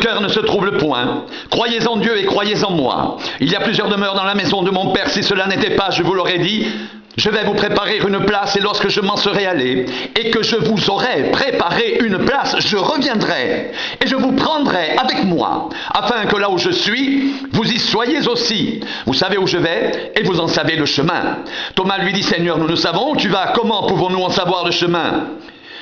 cœur ne se trouble point. Croyez en Dieu et croyez en moi. Il y a plusieurs demeures dans la maison de mon Père. Si cela n'était pas, je vous l'aurais dit. Je vais vous préparer une place, et lorsque je m'en serai allé, et que je vous aurai préparé une place, je reviendrai, et je vous prendrai avec moi, afin que là où je suis, vous y soyez aussi. Vous savez où je vais, et vous en savez le chemin. Thomas lui dit, Seigneur, nous ne savons où tu vas, comment pouvons-nous en savoir le chemin ?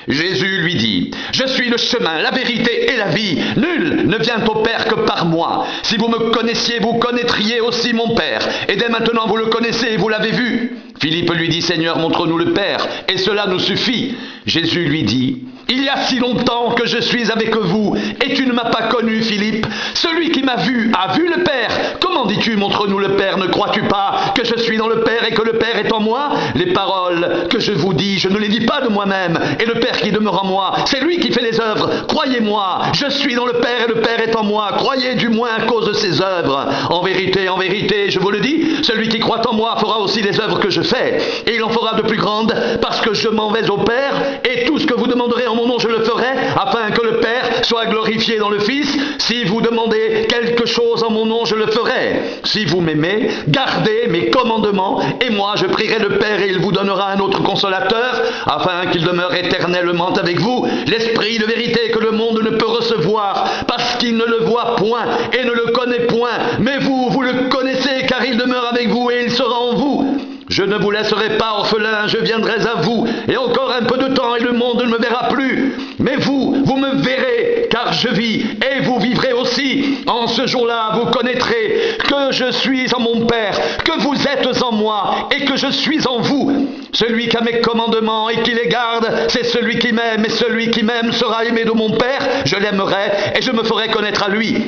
Jésus lui dit, je suis le chemin, la vérité et la vie. Nul ne vient au Père que par moi. Si vous me connaissiez, vous connaîtriez aussi mon Père. Et dès maintenant, vous le connaissez et vous l'avez vu. Philippe lui dit, Seigneur, montre-nous le Père, et cela nous suffit. Jésus lui dit, il y a si longtemps que je suis avec vous, et tu ne m'as pas connu, Philippe. Celui qui m'a vu a vu le Père. Comment dis-tu, montre-nous le Père? Ne crois-tu pas que je suis dans le Père et que le Père est en moi? Les paroles que je vous dis, je ne les dis pas de moi-même, et le Père qui demeure en moi, c'est lui qui fait les œuvres. Croyez-moi, je suis dans le Père et le Père est en moi. Croyez du moins à cause de ses œuvres. En vérité, je vous le dis, celui qui croit en moi fera aussi les œuvres que je fais, et il en fera de plus grandes, parce que je m'en vais au Père, et tout ce que vous demanderez en mon nom, je le ferai, afin que le Père soit glorifié dans le Fils. Si vous demandez quelque chose en mon nom, je le ferai. Si vous m'aimez, gardez mes commandements, et moi je prierai le Père, et il vous donnera un autre consolateur, afin qu'il demeure éternellement avec vous, l'Esprit de vérité que le monde ne peut recevoir, parce qu'il ne le voit point et ne le connaît point. Mais vous, vous le connaissez, car il demeure avec vous et il sera en vous. Je ne vous laisserai pas orphelin, je viendrai à vous, et encore un peu de temps, et le monde ne me verra plus. Mais vous, vous me verrez, car je vis, et vous vivrez aussi. En ce jour-là, vous connaîtrez que je suis en mon Père, que vous êtes en moi, et que je suis en vous. Celui qui a mes commandements et qui les garde, c'est celui qui m'aime, et celui qui m'aime sera aimé de mon Père. Je l'aimerai, et je me ferai connaître à lui.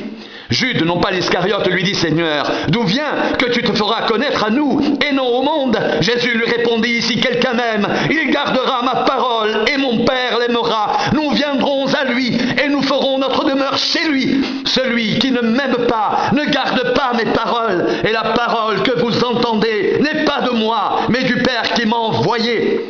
Jude, non pas l'Iscariote, lui dit, Seigneur, d'où vient que tu te feras connaître à nous et non au monde? Jésus lui répondit, si quelqu'un m'aime, il gardera ma parole et mon Père l'aimera. Nous viendrons à lui et nous ferons notre demeure chez lui. Celui qui ne m'aime pas ne garde pas mes paroles, et la parole que vous entendez n'est pas de moi, mais du Père qui m'a envoyé.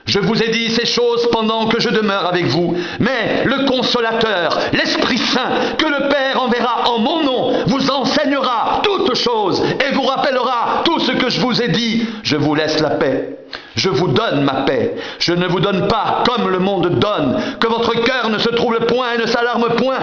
Je vous ai dit ces choses pendant que je demeure avec vous. Mais le Consolateur, l'Esprit Saint, que le Père enverra en mon nom, vous enseignera toutes choses et vous rappellera tout ce que je vous ai dit. Je vous laisse la paix. Je vous donne ma paix. Je ne vous donne pas comme le monde donne. Que votre cœur ne se trouble point et ne s'alarme point.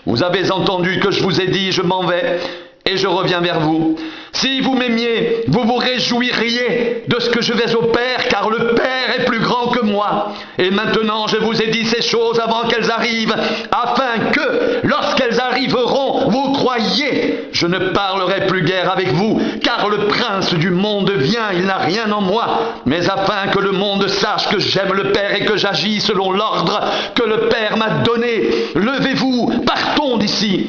Vous avez entendu que je vous ai dit, je m'en vais et je reviens vers vous. Si vous m'aimiez, vous vous réjouiriez de ce que je vais au Père, car le Père est plus grand que moi. Et maintenant, je vous ai dit ces choses avant qu'elles arrivent, afin que, lorsqu'elles arriveront, vous croyiez. Je ne parlerai plus guère avec vous, car le prince du monde vient, il n'a rien en moi. Mais afin que le monde sache que j'aime le Père et que j'agis selon l'ordre que le Père m'a donné, levez-vous, partons d'ici.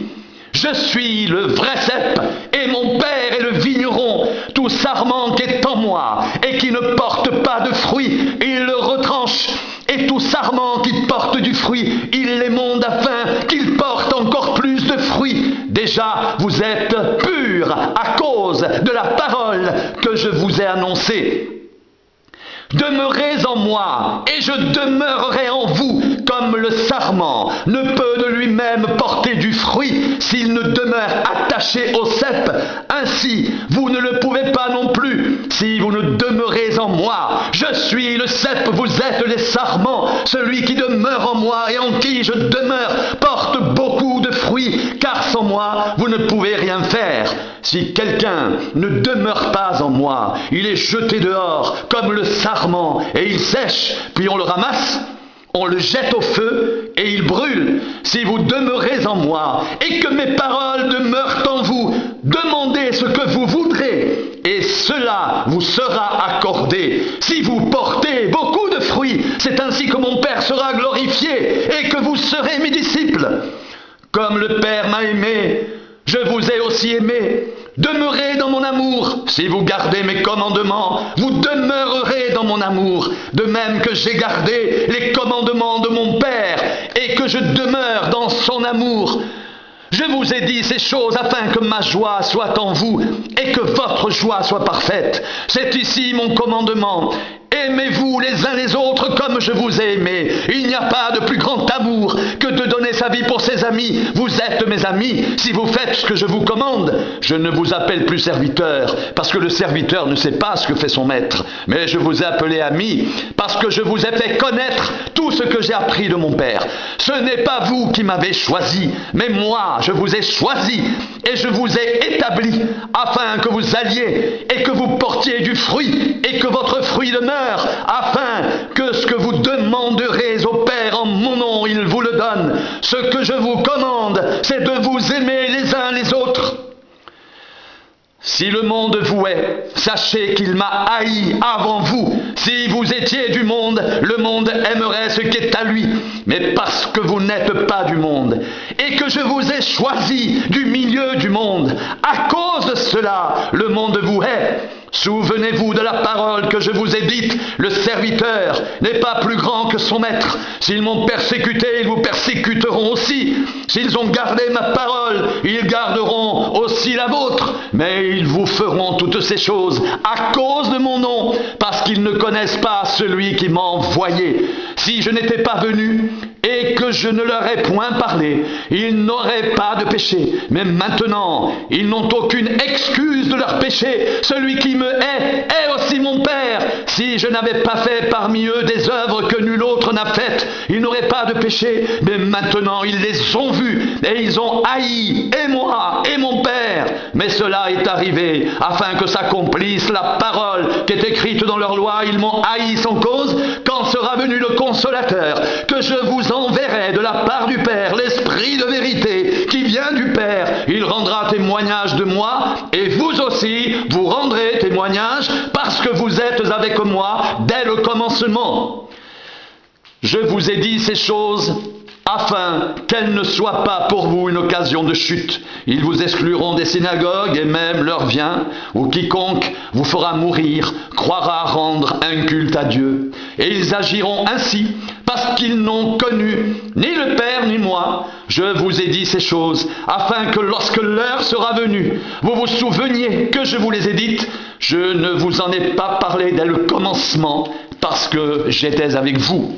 Je suis le vrai cep, et mon Père est le vigneron. Tout sarment qui est en moi, et qui ne porte pas de fruit, il le retranche. Et tout sarment qui porte du fruit, il l'émonde afin qu'il porte encore plus de fruits. Déjà, vous êtes purs à cause de la parole que je vous ai annoncée. Demeurez en moi, et je demeurerai en vous, comme le sarment ne peut de lui-même porter du fruit s'il ne demeure attaché au cep. Ainsi, vous ne le pouvez pas non plus, si vous ne demeurez en moi. Je suis le cep, vous êtes les sarments. Celui qui demeure en moi et en qui je demeure porte beaucoup de fruits, car sans moi, vous ne pouvez rien faire. Si quelqu'un ne demeure pas en moi, il est jeté dehors comme le sarment, et il sèche, puis on le ramasse, on le jette au feu, et il brûle. Si vous demeurez en moi, et que mes paroles demeurent en vous, demandez ce que vous voudrez, et cela vous sera accordé. Si vous portez beaucoup de fruits, c'est ainsi que mon Père sera glorifié, et que vous serez mes disciples. Comme le Père m'a aimé, je vous ai aussi aimé. Demeurez dans mon amour. Si vous gardez mes commandements, vous demeurerez dans mon amour, de même que j'ai gardé les commandements de mon Père et que je demeure dans son amour. Je vous ai dit ces choses afin que ma joie soit en vous et que votre joie soit parfaite. C'est ici mon commandement. Aimez-vous les uns les autres comme je vous ai aimé. Il n'y a pas de plus grand amour que de donner sa vie pour ses amis. Vous êtes mes amis si vous faites ce que je vous commande. Je ne vous appelle plus serviteur, parce que le serviteur ne sait pas ce que fait son maître. Mais je vous ai appelé ami, parce que je vous ai fait connaître tout ce que j'ai appris de mon Père. Ce n'est pas vous qui m'avez choisi, mais moi, je vous ai choisi, et je vous ai établi, afin que vous alliez, et que vous portiez du fruit, et que votre fruit demeure, afin que ce que vous demanderez au Père en mon nom, il vous le donne. Ce que je vous commande, c'est de vous aimer les uns les autres. Si le monde vous hait, sachez qu'il m'a haï avant vous. Si vous étiez du monde, le monde aimerait ce qui est à lui. Mais parce que vous n'êtes pas du monde, et que je vous ai choisi du milieu du monde, à cause de cela, le monde vous hait. Souvenez-vous de la parole que je vous ai dite, le serviteur n'est pas plus grand que son maître. S'ils m'ont persécuté, ils vous persécuteront aussi. S'ils ont gardé ma parole, ils garderont aussi la vôtre. Mais ils vous feront toutes ces choses à cause de mon nom, parce qu'ils ne connaissent pas celui qui m'a envoyé. Si je n'étais pas venu et que je ne leur ai point parlé, ils n'auraient pas de péché. Mais maintenant, ils n'ont aucune excuse de leur péché. Celui qui me hait aussi mon Père. Si je n'avais pas fait parmi eux des œuvres que nul autre n'a faites, ils n'auraient pas de péché. Mais maintenant, ils les ont vus et ils ont haï, et moi, et mon Père. Mais cela est arrivé afin que s'accomplisse la parole qui est écrite dans leur loi. Ils m'ont haï sans cause. Quand sera venu le Consolateur, que je vous enverrai de la part du Père, l'Esprit de vérité qui vient du Père, il rendra témoignage de moi, et vous aussi, vous rendrez témoignage, parce que vous êtes avec moi dès le commencement. Je vous ai dit ces choses afin qu'elles ne soient pas pour vous une occasion de chute. Ils vous excluront des synagogues, et même l'heure vient où quiconque vous fera mourir croira rendre un culte à Dieu. Et ils agiront ainsi parce qu'ils n'ont connu ni le Père ni moi. Je vous ai dit ces choses afin que lorsque l'heure sera venue, vous vous souveniez que je vous les ai dites. Je ne vous en ai pas parlé dès le commencement parce que j'étais avec vous.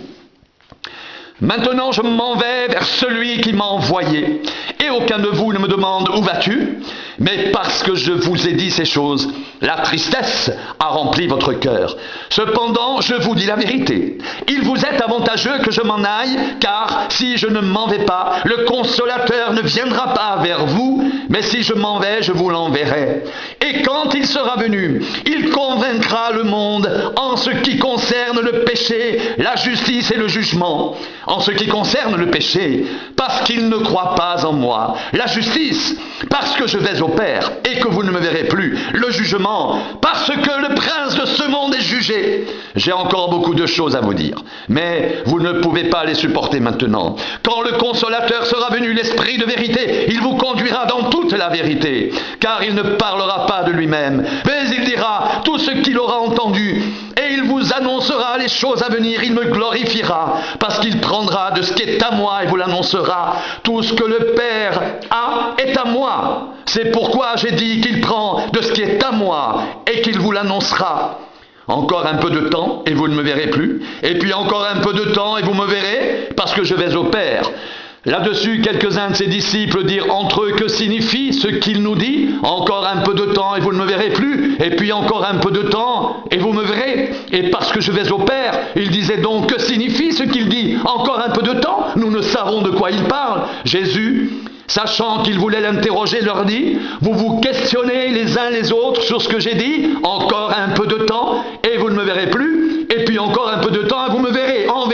Maintenant, je m'en vais vers celui qui m'a envoyé, et aucun de vous ne me demande « Où vas-tu ?» Mais parce que je vous ai dit ces choses, la tristesse a rempli votre cœur. Cependant, je vous dis la vérité. Il vous est avantageux que je m'en aille, car si je ne m'en vais pas, le Consolateur ne viendra pas vers vous, mais si je m'en vais, je vous l'enverrai. Et quand il sera venu, il convaincra le monde en ce qui concerne le péché, la justice et le jugement. En ce qui concerne le péché, parce qu'il ne croit pas en moi. La justice, parce que je vais au Père et que vous ne me verrez plus. Le jugement, parce que le prince de ce monde est jugé. J'ai encore beaucoup de choses à vous dire, mais vous ne pouvez pas les supporter maintenant. Quand le Consolateur sera venu, l'Esprit de vérité, il vous conduira dans toute la vérité, car il ne parlera pas de lui-même, mais il dira tout ce qu'il aura entendu, et il vous annoncera les choses à venir. Il me glorifiera, parce qu'il prendra de ce qui est à moi et vous l'annoncera. Tout ce que le Père a est à moi. C'est pourquoi j'ai dit qu'il prend de ce qui est à moi et qu'il vous l'annoncera. Encore un peu de temps et vous ne me verrez plus. Et puis encore un peu de temps et vous me verrez, parce que je vais au Père. Là-dessus, quelques-uns de ses disciples dirent entre eux, que signifie ce qu'il nous dit? Encore un peu de temps et vous ne me verrez plus, et puis encore un peu de temps et vous me verrez. Et parce que je vais au Père, ils disaient donc, que signifie ce qu'il dit? Encore un peu de temps? Nous ne savons de quoi il parle. Jésus, sachant qu'ils voulaient l'interroger, leur dit, vous vous questionnez les uns les autres sur ce que j'ai dit? Encore un peu de temps et vous ne me verrez plus, et puis encore un peu de temps et vous me verrez. En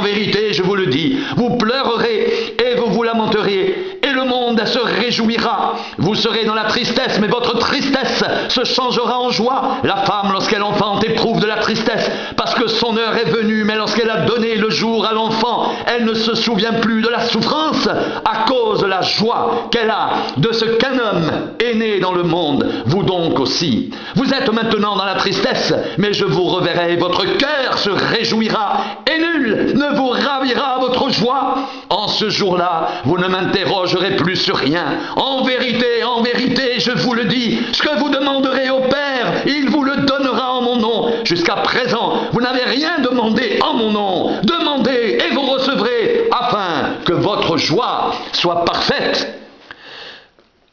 vérité, je vous le dis, vous pleurerez et vous vous lamenterez, et le monde se réjouira. Vous serez dans la tristesse, mais votre tristesse se changera en joie. La femme, lorsqu'elle enfante, éprouve de la tristesse, parce que son heure est venue, mais lorsqu'elle a donné le jour à l'enfant, elle ne se souvient plus de la souffrance, à cause de la joie qu'elle a de ce qu'un homme est né dans le monde. Vous donc aussi. Vous êtes maintenant dans la tristesse, mais je vous reverrai, votre cœur se réjouira, et nul ne vous ravira votre joie. En ce jour-là, vous ne m'interrogerez plus sur rien. En vérité, je vous le dis, ce que vous demanderez au Père, il vous le donnera en mon nom. Jusqu'à présent, vous n'avez rien demandé en mon nom. Demandez et vous recevrez, afin que votre joie soit parfaite.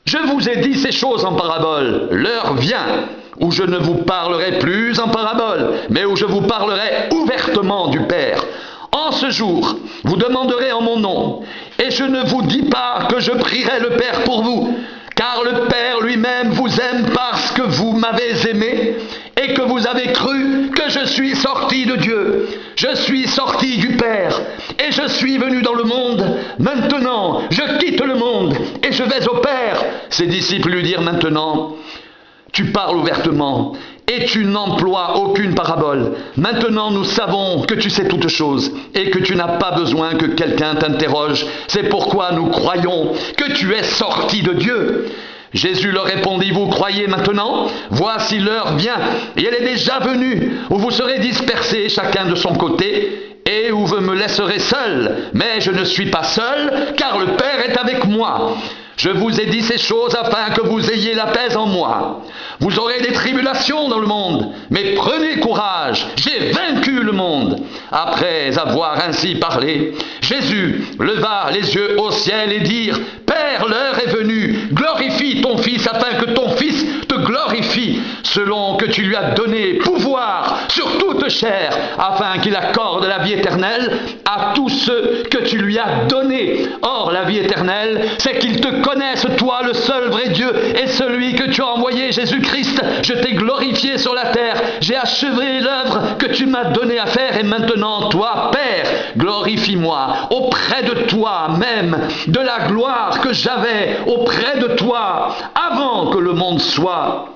Je vous ai dit ces choses en parabole. L'heure vient où je ne vous parlerai plus en parabole, mais où je vous parlerai ouvertement du Père. En ce jour, vous demanderez en mon nom, et je ne vous dis pas que je prierai le Père pour vous, car le Père lui-même vous aime parce que vous m'avez aimé et que vous avez cru que je suis sorti de Dieu. Je suis sorti du Père et je suis venu dans le monde. Maintenant, je quitte le monde et je vais au Père. Ses disciples lui dirent maintenant, tu parles ouvertement et tu n'emploies aucune parabole. Maintenant, nous savons que tu sais toutes choses et que tu n'as pas besoin que quelqu'un t'interroge. C'est pourquoi nous croyons que tu es sorti de Dieu. Jésus leur répondit, vous croyez maintenant? Voici l'heure vient, et elle est déjà venue, où vous serez dispersés chacun de son côté, et où vous me laisserez seul. Mais je ne suis pas seul, car le Père est avec moi. Je vous ai dit ces choses afin que vous ayez la paix en moi. Vous aurez des tribulations dans le monde, mais prenez courage, j'ai vaincu le monde. Après avoir ainsi parlé, Jésus leva les yeux au ciel et dit, Père, l'heure est venue, glorifie ton Fils afin que ton Fils te glorifie, selon que tu lui as donné pouvoir sur toute chair, afin qu'il accorde la vie éternelle à tous ceux que tu lui as donnés. Or, la vie éternelle, c'est qu'ils te connaissent, toi, le seul vrai Dieu, et celui que tu as envoyé, Jésus-Christ. Je t'ai glorifié sur la terre, j'ai achevé l'œuvre que tu m'as donné à faire, et maintenant, toi, Père, glorifie-moi auprès de toi même, de la gloire que j'avais auprès de toi, avant que le monde soit.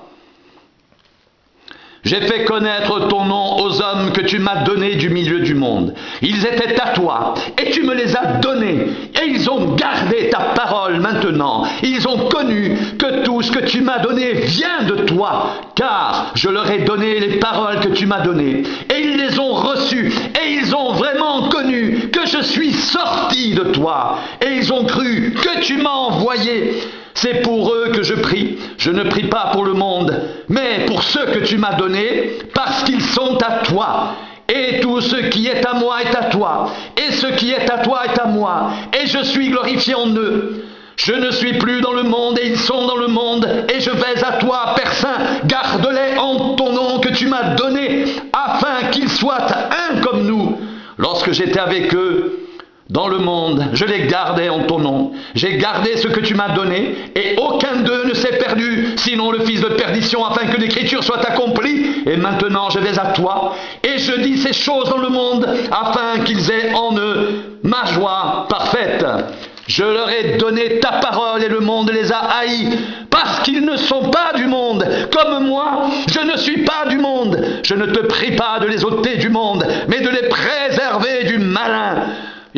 J'ai fait connaître ton nom aux hommes que tu m'as donnés du milieu du monde. Ils étaient à toi, et tu me les as donnés, et ils ont gardé ta parole maintenant. Ils ont connu que tout ce que tu m'as donné vient de toi, car je leur ai donné les paroles que tu m'as données, et ils les ont reçues, et ils ont vraiment connu que je suis sorti de toi, et ils ont cru que tu m'as envoyé. C'est pour eux que je prie. Je ne prie pas pour le monde, mais pour ceux que tu m'as donnés, parce qu'ils sont à toi. Et tout ce qui est à moi est à toi, et ce qui est à toi est à moi, et je suis glorifié en eux. Je ne suis plus dans le monde, et ils sont dans le monde, et je vais à toi, Père Saint, garde-les en ton nom que tu m'as donné, afin qu'ils soient un comme nous. Lorsque j'étais avec eux, dans le monde, je les gardais en ton nom. J'ai gardé ce que tu m'as donné, et aucun d'eux ne s'est perdu, sinon le fils de perdition, afin que l'écriture soit accomplie. Et maintenant je vais à toi, et je dis ces choses dans le monde, afin qu'ils aient en eux ma joie parfaite. Je leur ai donné ta parole, et le monde les a haïs, parce qu'ils ne sont pas du monde, comme moi, je ne suis pas du monde. Je ne te prie pas de les ôter du monde, mais de les préserver du malin.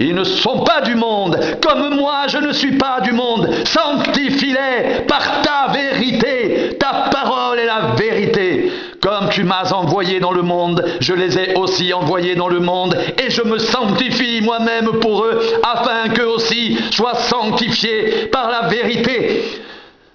Ils ne sont pas du monde, comme moi je ne suis pas du monde. Sanctifie-les par ta vérité. Ta parole est la vérité. Comme tu m'as envoyé dans le monde, je les ai aussi envoyés dans le monde, et je me sanctifie moi-même pour eux, afin qu'eux aussi soient sanctifiés par la vérité.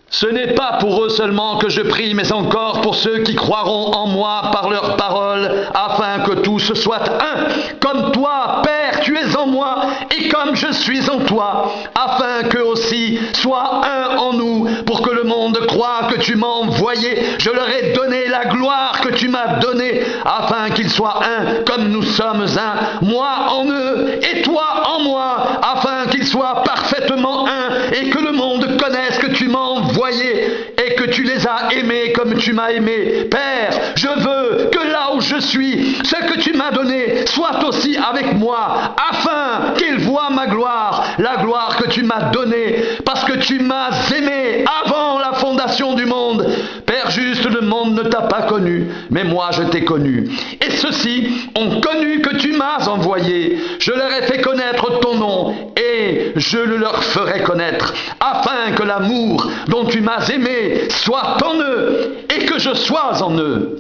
Ce n'est pas pour eux seulement que je prie, mais encore pour ceux qui croiront en moi par leur parole, afin que tous soient un, comme toi, Père, tu es en moi, et comme je suis en toi, afin qu'eux aussi soient un en nous, pour que le monde croie que tu m'as envoyé. Je leur ai donné la gloire que tu m'as donnée, afin qu'ils soient un, comme nous sommes un, moi en eux, et toi en moi, afin qu'ils soient parfaitement un, et que le monde connaisse que tu m'as envoyé, et que tu les as aimés comme tu m'as aimé. Père, je veux que là où je suis, ce que tu m'as donné soit aussi avec moi, afin qu'ils voient ma gloire, la gloire que tu m'as donnée, parce que tu m'as aimé avant la fondation du monde. Père juste, le monde ne t'a pas connu, mais moi je t'ai connu. Et ceux-ci ont connu que tu m'as envoyé. Je leur ai fait connaître ton nom, et je le leur ferai connaître, afin que l'amour dont tu m'as aimé soit en eux, et que je sois en eux.